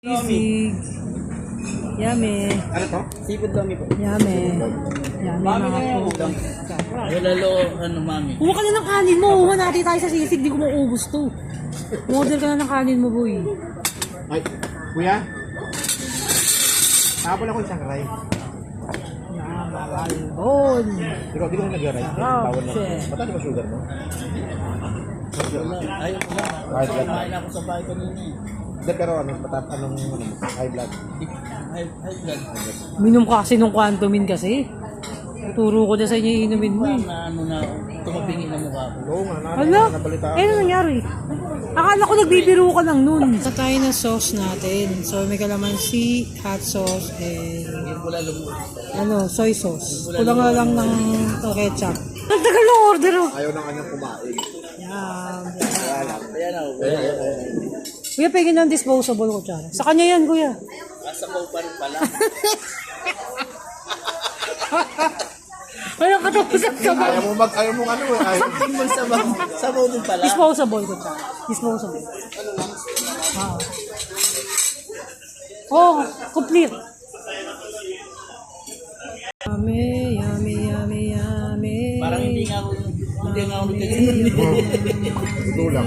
Sisig. Yummy. Ano to? Seafood dami po. Yummy. Yummy mga po. Lalo, ano mami? Kuha ka na ng kanin mo. Huwag natin tayo sa sisig. Di ko maubos to. Order ka na ng kanin mo, boy. Ay, kuya? Tapon ako isang ray. Namalbon. Ikaw, di ko na nag-ray. Sarap, Bawal na. chef. Mataas ba sugar mo? Ayaw ko na. High blood. Kumain ako sa bahay kanina eh. Hindi, pero anong high blood? High blood. Minom ka kasi nung Quantumin kasi. Turo ko na sa inyo inumin mo eh. Na ano na, tumabingi na mukha ko. Oo nga, Hala? nabalitaan. Eh, ano nangyari? Akala ko nagbibiro ka lang nun. Sa tayo ng sauce natin. So, may kalamansi, hot sauce, and Hindi ko lalo mo. soy sauce. Kulang na lang ng ketchup. Nagtagal ng order oh. Ayaw na kanyang kumain. Yan. Ayan ako. Kuya, pegin ng disposable ko dyan. Sa kanya yan, kuya. Asa ko pa rin pala. Walang katapusan sa Ayaw mo ano eh. Tingin mo sa baw din pala. disposable ko dyan. Disposable. Oh, complete. Yummy, yummy, yummy, yummy. Parang hindi nga ako nagkaganyan. Ito lang.